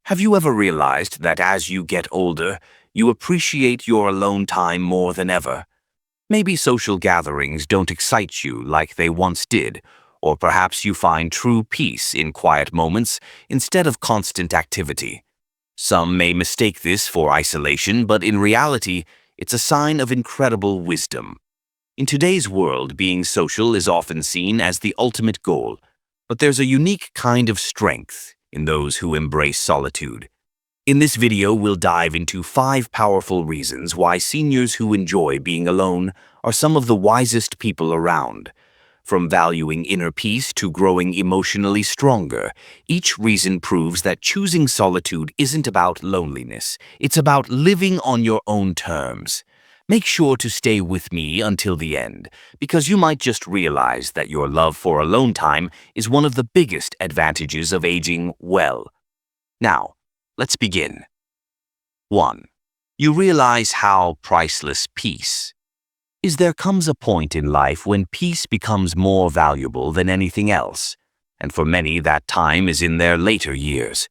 Have you ever realized that as you get older, you appreciate your alone time more than ever? Maybe social gatherings don't excite you like they once did, or perhaps you find true peace in quiet moments instead of constant activity. Some may mistake this for isolation, but in reality, it's a sign of incredible wisdom. In today's world, being social is often seen as the ultimate goal, but there's a unique kind of strength in those who embrace solitude. In this video, we'll dive into 5 powerful reasons why seniors who enjoy being alone are some of the wisest people around. From valuing inner peace to growing emotionally stronger, each reason proves that choosing solitude isn't about loneliness. It's about living on your own terms. Make sure to stay with me until the end, because you might just realize that your love for alone time is one of the biggest advantages of aging well. Now, let's begin. 1. You realize how priceless peace is. There comes a point in life when peace becomes more valuable than anything else, and for many that time is in their later years.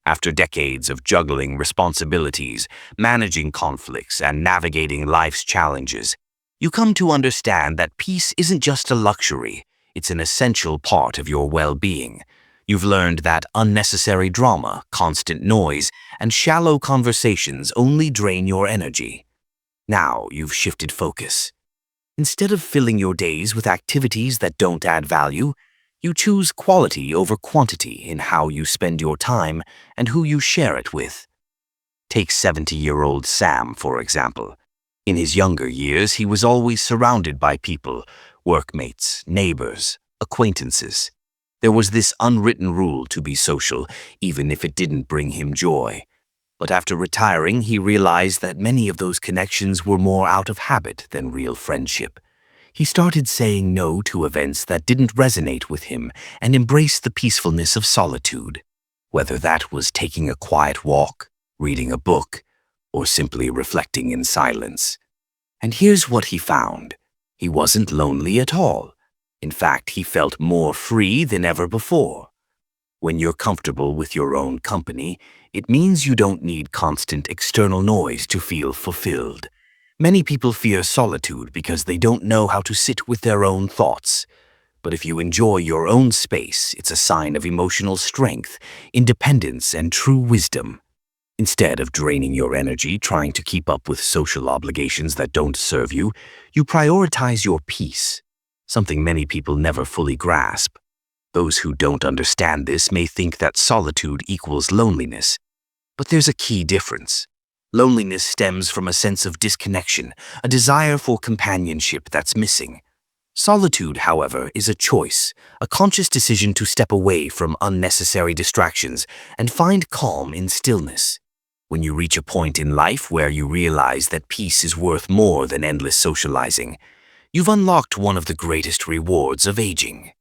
After decades of juggling responsibilities, managing conflicts, and navigating life's challenges, you come to understand that peace isn't just a luxury, it's an essential part of your well-being. You've learned that unnecessary drama, constant noise, and shallow conversations only drain your energy. Now you've shifted focus. Instead of filling your days with activities that don't add value, you choose quality over quantity in how you spend your time and who you share it with. Take 70-year-old Sam, for example. In his younger years, he was always surrounded by people, workmates, neighbors, acquaintances. There was this unwritten rule to be social, even if it didn't bring him joy. But after retiring, he realized that many of those connections were more out of habit than real friendship. He started saying no to events that didn't resonate with him and embraced the peacefulness of solitude. Whether that was taking a quiet walk, reading a book, or simply reflecting in silence. And here's what he found. He wasn't lonely at all. In fact, he felt more free than ever before. When you're comfortable with your own company, it means you don't need constant external noise to feel fulfilled. Many people fear solitude because they don't know how to sit with their own thoughts. But if you enjoy your own space, it's a sign of emotional strength, independence, and true wisdom. Instead of draining your energy trying to keep up with social obligations that don't serve you, you prioritize your peace, something many people never fully grasp. Those who don't understand this may think that solitude equals loneliness, but there's a key difference. Loneliness stems from a sense of disconnection, a desire for companionship that's missing. Solitude, however, is a choice, a conscious decision to step away from unnecessary distractions and find calm in stillness. When you reach a point in life where you realize that peace is worth more than endless socializing, you've unlocked one of the greatest rewards of aging.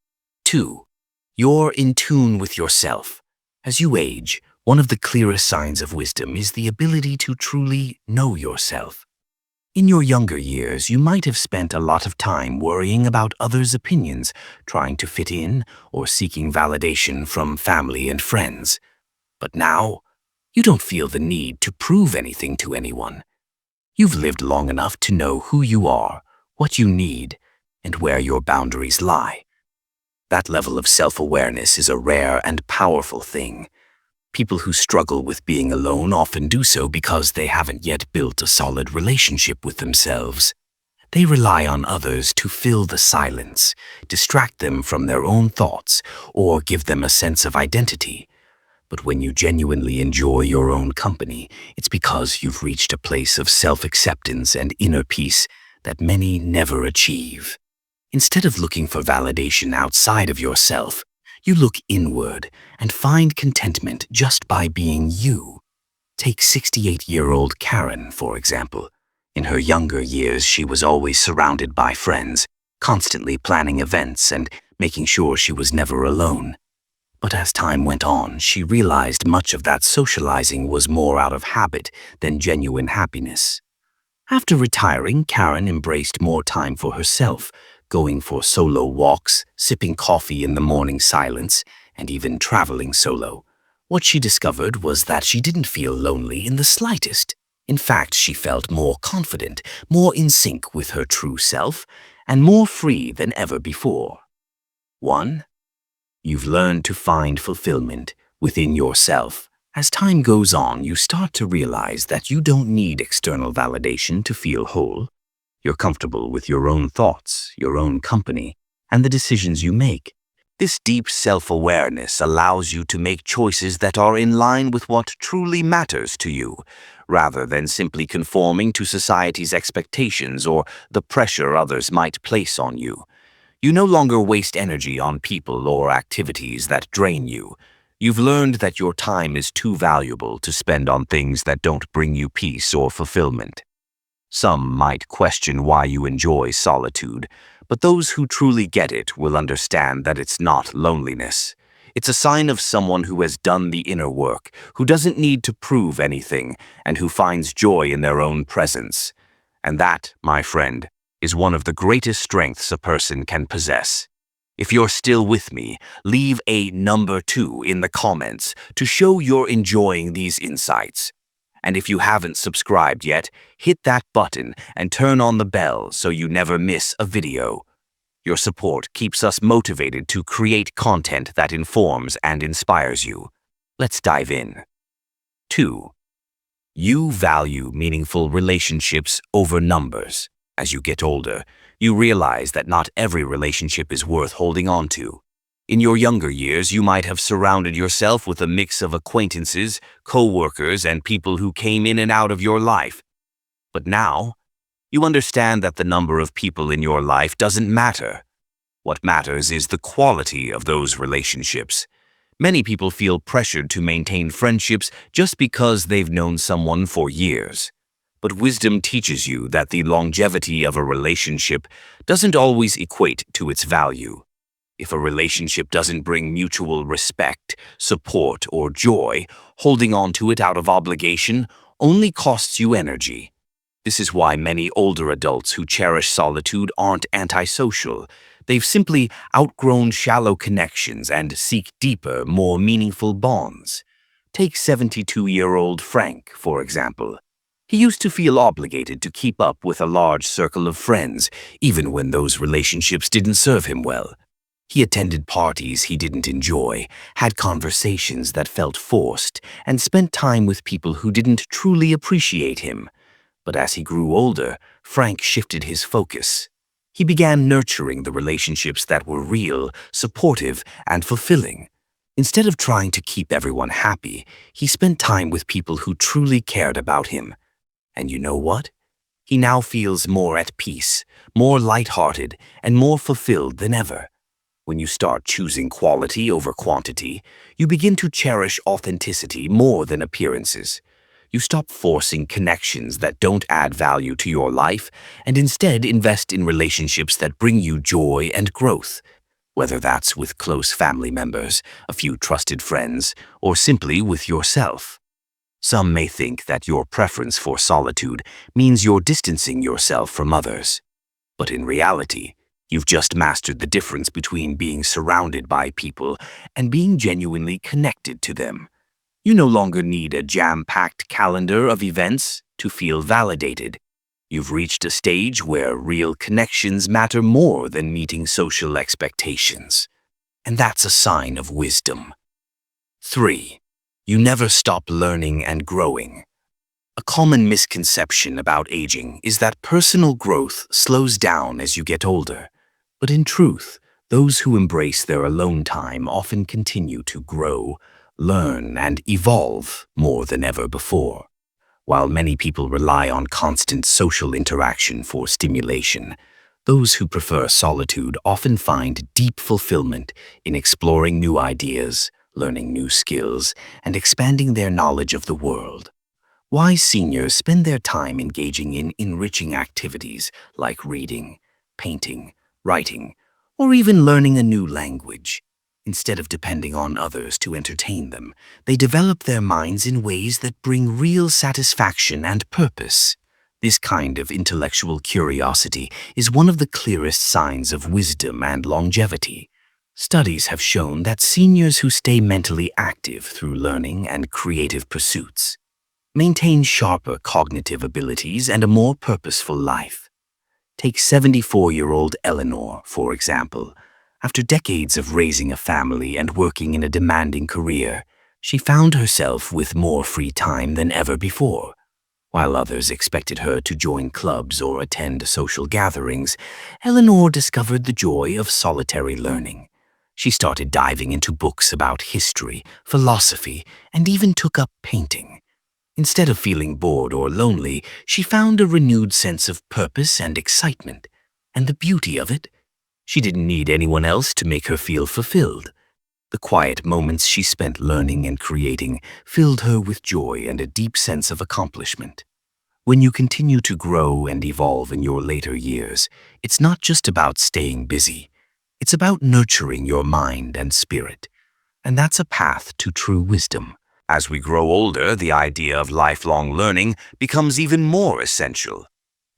2. You're in tune with yourself. As you age, one of the clearest signs of wisdom is the ability to truly know yourself. In your younger years, you might have spent a lot of time worrying about others' opinions, trying to fit in, or seeking validation from family and friends. But now, you don't feel the need to prove anything to anyone. You've lived long enough to know who you are, what you need, and where your boundaries lie. That level of self-awareness is a rare and powerful thing. People who struggle with being alone often do so because they haven't yet built a solid relationship with themselves. They rely on others to fill the silence, distract them from their own thoughts, or give them a sense of identity. But when you genuinely enjoy your own company, it's because you've reached a place of self-acceptance and inner peace that many never achieve. Instead of looking for validation outside of yourself, you look inward and find contentment just by being you. Take 68-year-old Karen, for example. In her younger years, she was always surrounded by friends, constantly planning events and making sure she was never alone. But as time went on, she realized much of that socializing was more out of habit than genuine happiness. After retiring, Karen embraced more time for herself, going for solo walks, sipping coffee in the morning silence, and even traveling solo. What she discovered was that she didn't feel lonely in the slightest. In fact, she felt more confident, more in sync with her true self, and more free than ever before. 1. You've learned to find fulfillment within yourself. As time goes on, you start to realize that you don't need external validation to feel whole. You're comfortable with your own thoughts, your own company, and the decisions you make. This deep self-awareness allows you to make choices that are in line with what truly matters to you, rather than simply conforming to society's expectations or the pressure others might place on you. You no longer waste energy on people or activities that drain you. You've learned that your time is too valuable to spend on things that don't bring you peace or fulfillment. Some might question why you enjoy solitude, but those who truly get it will understand that it's not loneliness. It's a sign of someone who has done the inner work, who doesn't need to prove anything, and who finds joy in their own presence. And that, my friend, is one of the greatest strengths a person can possess. If you're still with me, leave a number 2 in the comments to show you're enjoying these insights. And if you haven't subscribed yet, hit that button and turn on the bell so you never miss a video. Your support keeps us motivated to create content that informs and inspires you. Let's dive in. 2. You value meaningful relationships over numbers. As you get older, you realize that not every relationship is worth holding on to. In your younger years, you might have surrounded yourself with a mix of acquaintances, co-workers, and people who came in and out of your life. But now, you understand that the number of people in your life doesn't matter. What matters is the quality of those relationships. Many people feel pressured to maintain friendships just because they've known someone for years. But wisdom teaches you that the longevity of a relationship doesn't always equate to its value. If a relationship doesn't bring mutual respect, support, or joy, holding on to it out of obligation only costs you energy. This is why many older adults who cherish solitude aren't antisocial. They've simply outgrown shallow connections and seek deeper, more meaningful bonds. Take 72-year-old Frank, for example. He used to feel obligated to keep up with a large circle of friends, even when those relationships didn't serve him well. He attended parties he didn't enjoy, had conversations that felt forced, and spent time with people who didn't truly appreciate him. But as he grew older, Frank shifted his focus. He began nurturing the relationships that were real, supportive, and fulfilling. Instead of trying to keep everyone happy, he spent time with people who truly cared about him. And you know what? He now feels more at peace, more lighthearted, and more fulfilled than ever. When you start choosing quality over quantity, you begin to cherish authenticity more than appearances. You stop forcing connections that don't add value to your life and instead invest in relationships that bring you joy and growth. Whether that's with close family members, a few trusted friends, or simply with yourself. Some may think that your preference for solitude means you're distancing yourself from others. But in reality, you've just mastered the difference between being surrounded by people and being genuinely connected to them. You no longer need a jam-packed calendar of events to feel validated. You've reached a stage where real connections matter more than meeting social expectations. And that's a sign of wisdom. 3. You never stop learning and growing. A common misconception about aging is that personal growth slows down as you get older. But in truth, those who embrace their alone time often continue to grow, learn, and evolve more than ever before. While many people rely on constant social interaction for stimulation, those who prefer solitude often find deep fulfillment in exploring new ideas, learning new skills, and expanding their knowledge of the world. Wise seniors spend their time engaging in enriching activities like reading, painting, writing, or even learning a new language. Instead of depending on others to entertain them, they develop their minds in ways that bring real satisfaction and purpose. This kind of intellectual curiosity is one of the clearest signs of wisdom and longevity. Studies have shown that seniors who stay mentally active through learning and creative pursuits maintain sharper cognitive abilities and a more purposeful life. Take 74-year-old Eleanor, for example. After decades of raising a family and working in a demanding career, she found herself with more free time than ever before. While others expected her to join clubs or attend social gatherings, Eleanor discovered the joy of solitary learning. She started diving into books about history, philosophy, and even took up painting. Instead of feeling bored or lonely, she found a renewed sense of purpose and excitement. And the beauty of it? She didn't need anyone else to make her feel fulfilled. The quiet moments she spent learning and creating filled her with joy and a deep sense of accomplishment. When you continue to grow and evolve in your later years, it's not just about staying busy. It's about nurturing your mind and spirit. And that's a path to true wisdom. As we grow older, the idea of lifelong learning becomes even more essential.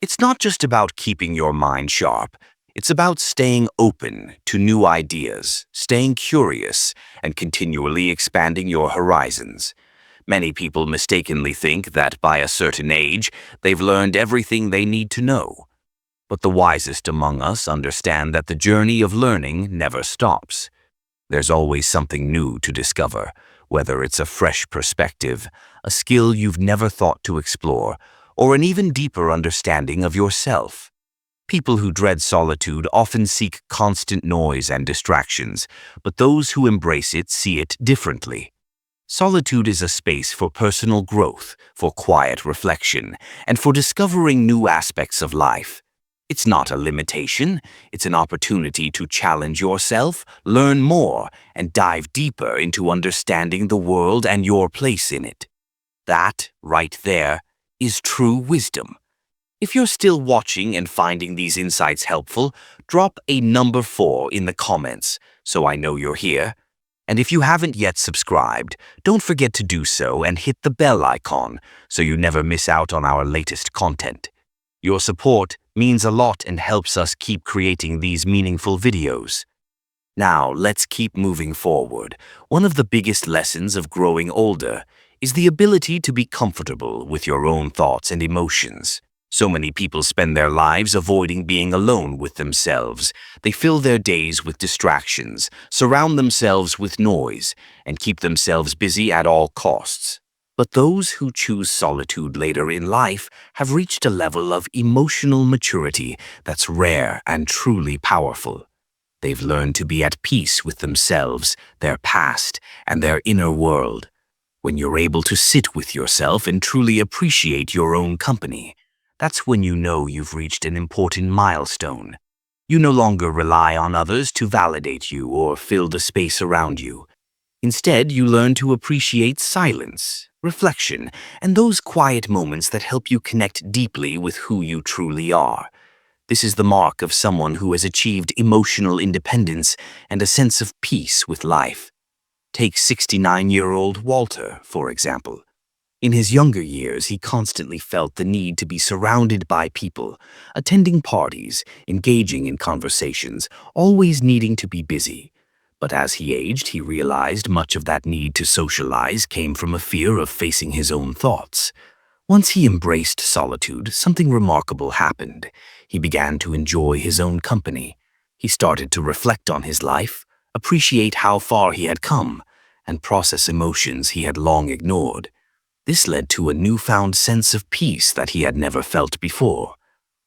It's not just about keeping your mind sharp. It's about staying open to new ideas, staying curious, and continually expanding your horizons. Many people mistakenly think that by a certain age, they've learned everything they need to know. But the wisest among us understand that the journey of learning never stops. There's always something new to discover, whether it's a fresh perspective, a skill you've never thought to explore, or an even deeper understanding of yourself. People who dread solitude often seek constant noise and distractions, but those who embrace it see it differently. Solitude is a space for personal growth, for quiet reflection, and for discovering new aspects of life. It's not a limitation, it's an opportunity to challenge yourself, learn more, and dive deeper into understanding the world and your place in it. That, right there, is true wisdom. If you're still watching and finding these insights helpful, drop a number 4 in the comments so I know you're here. And if you haven't yet subscribed, don't forget to do so and hit the bell icon so you never miss out on our latest content. Your support means a lot and helps us keep creating these meaningful videos. Now, let's keep moving forward. One of the biggest lessons of growing older is the ability to be comfortable with your own thoughts and emotions. So many people spend their lives avoiding being alone with themselves. They fill their days with distractions, surround themselves with noise, and keep themselves busy at all costs. But those who choose solitude later in life have reached a level of emotional maturity that's rare and truly powerful. They've learned to be at peace with themselves, their past, and their inner world. When you're able to sit with yourself and truly appreciate your own company, that's when you know you've reached an important milestone. You no longer rely on others to validate you or fill the space around you. Instead, you learn to appreciate silence, reflection, and those quiet moments that help you connect deeply with who you truly are. This is the mark of someone who has achieved emotional independence and a sense of peace with life. Take 69-year-old Walter, for example. In his younger years, he constantly felt the need to be surrounded by people, attending parties, engaging in conversations, always needing to be busy. But as he aged, he realized much of that need to socialize came from a fear of facing his own thoughts. Once he embraced solitude, something remarkable happened. He began to enjoy his own company. He started to reflect on his life, appreciate how far he had come, and process emotions he had long ignored. This led to a newfound sense of peace that he had never felt before.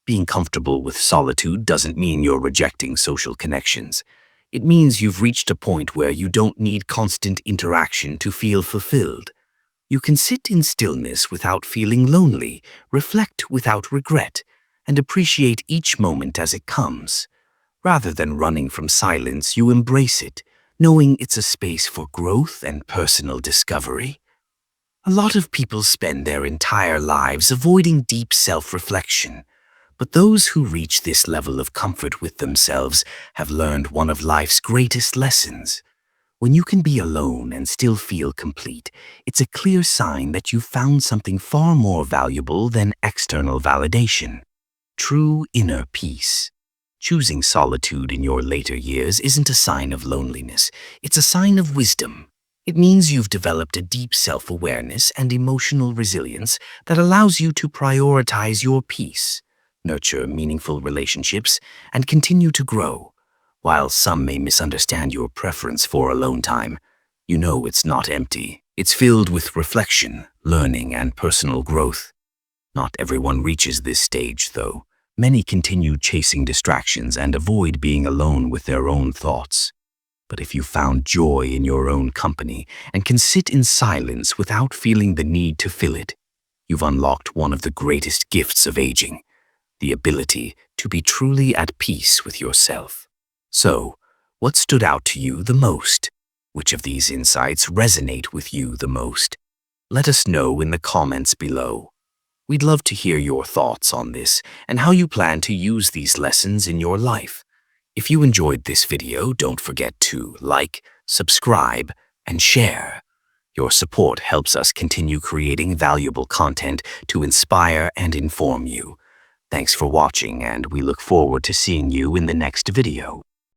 Being comfortable with solitude doesn't mean you're rejecting social connections. It means you've reached a point where you don't need constant interaction to feel fulfilled. You can sit in stillness without feeling lonely, reflect without regret, and appreciate each moment as it comes. Rather than running from silence, you embrace it, knowing it's a space for growth and personal discovery. A lot of people spend their entire lives avoiding deep self-reflection. But those who reach this level of comfort with themselves have learned one of life's greatest lessons. When you can be alone and still feel complete, it's a clear sign that you've found something far more valuable than external validation. True inner peace. Choosing solitude in your later years isn't a sign of loneliness, it's a sign of wisdom. It means you've developed a deep self-awareness and emotional resilience that allows you to prioritize your peace, nurture meaningful relationships, and continue to grow. While some may misunderstand your preference for alone time, you know it's not empty. It's filled with reflection, learning, and personal growth. Not everyone reaches this stage, though. Many continue chasing distractions and avoid being alone with their own thoughts. But if you found joy in your own company and can sit in silence without feeling the need to fill it, you've unlocked one of the greatest gifts of aging, the ability to be truly at peace with yourself. So, what stood out to you the most? Which of these insights resonate with you the most? Let us know in the comments below. We'd love to hear your thoughts on this and how you plan to use these lessons in your life. If you enjoyed this video, don't forget to like, subscribe, and share. Your support helps us continue creating valuable content to inspire and inform you. Thanks for watching, and we look forward to seeing you in the next video.